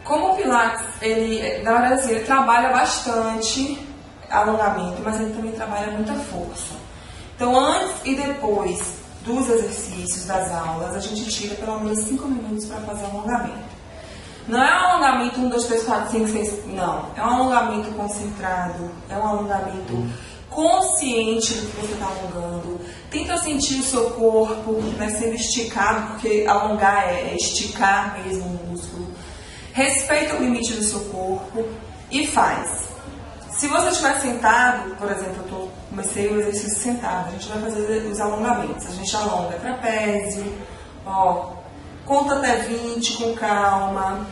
Como o Pilates, na verdade, assim, ele trabalha bastante alongamento, mas ele também trabalha muita força. Então, antes e depois dos exercícios, das aulas, a gente tira pelo menos 5 minutos para fazer alongamento. Não é um alongamento 1, 2, 3, 4, 5, 6, não. É um alongamento concentrado, é um alongamento consciente do que você está alongando. Tenta sentir o seu corpo, né, sendo esticado, porque alongar é esticar mesmo o músculo. Respeita o limite do seu corpo e faz. Se você estiver sentado, por exemplo, eu comecei o exercício sentado, a gente vai fazer os alongamentos. A gente alonga trapézio, ó, conta até 20 com calma.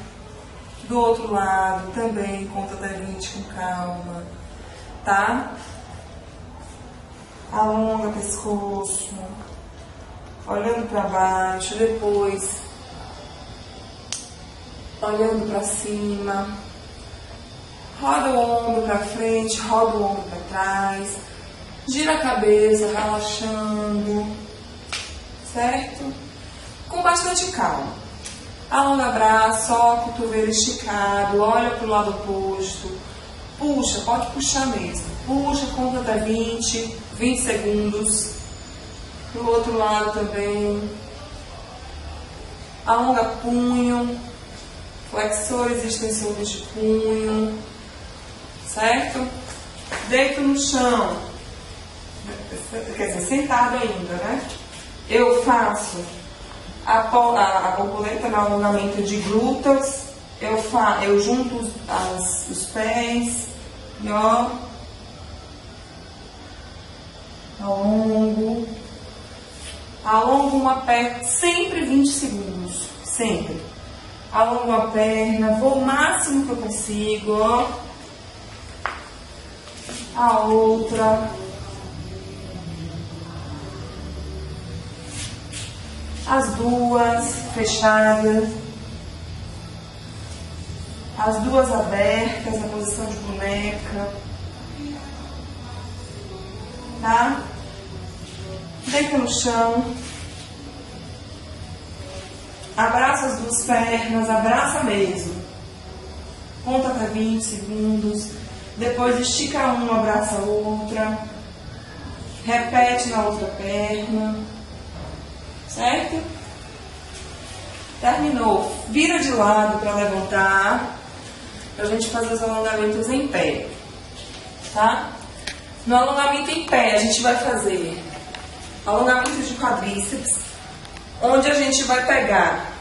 Do outro lado também, conta até 20 com calma, tá? Alonga o pescoço, olhando para baixo, depois olhando para cima. Roda o ombro para frente, roda o ombro para trás, gira a cabeça, relaxando, certo? Com bastante calma. Alonga o braço, ó, cotovelo esticado, olha para o lado oposto, puxa, pode puxar mesmo, puxa, conta até 20 segundos, pro outro lado também. Alonga punho, flexores e extensores de punho, certo? Deito no chão, quer dizer, sentado ainda, né? Eu faço a borboleta no alongamento de glúteos, eu junto os pés e ó, alongo uma perna, sempre 20 segundos, sempre. Alongo a perna, vou o máximo que eu consigo, ó. A outra. As duas fechadas. As duas abertas, na posição de boneca. Tá? Deita no chão. Abraça as duas pernas, abraça mesmo. Conta até 20 segundos. Depois estica uma, abraça a outra. Repete na outra perna. Certo? Terminou. Vira de lado para levantar. Pra gente fazer os alongamentos em pé. Tá? No alongamento em pé, a gente vai fazer alongamento de quadríceps, onde a gente vai pegar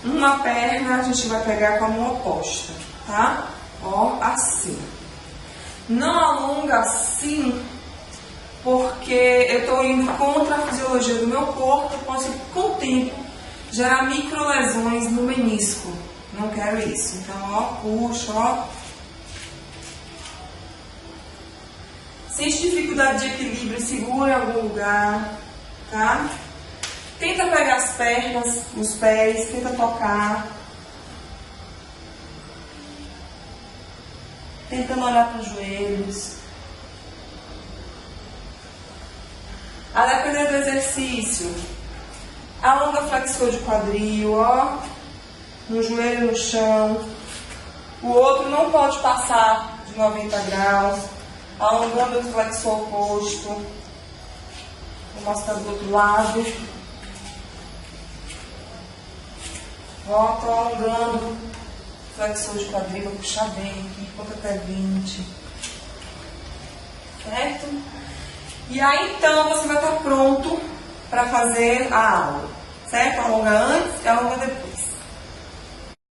uma perna, a gente vai pegar com a mão oposta, tá? Ó, assim. Não alonga assim, porque eu estou indo contra a fisiologia do meu corpo, eu posso, com o tempo, gerar microlesões no menisco. Não quero isso. Então, ó, puxa, ó. Sente dificuldade de equilíbrio, segura em algum lugar, tá? Tenta pegar as pernas, os pés, tenta tocar. Tentando olhar para os joelhos. A depender do exercício, alonga flexor de quadril, ó. Um joelho no chão. O outro não pode passar de 90 graus. Alongando o flexor oposto. Vou mostrar do outro lado. Ó, tô alongando o flexor de quadril, vou puxar bem aqui, conta até 20. Certo? E aí então você vai estar pronto para fazer a aula. Certo? Alonga antes e alonga depois.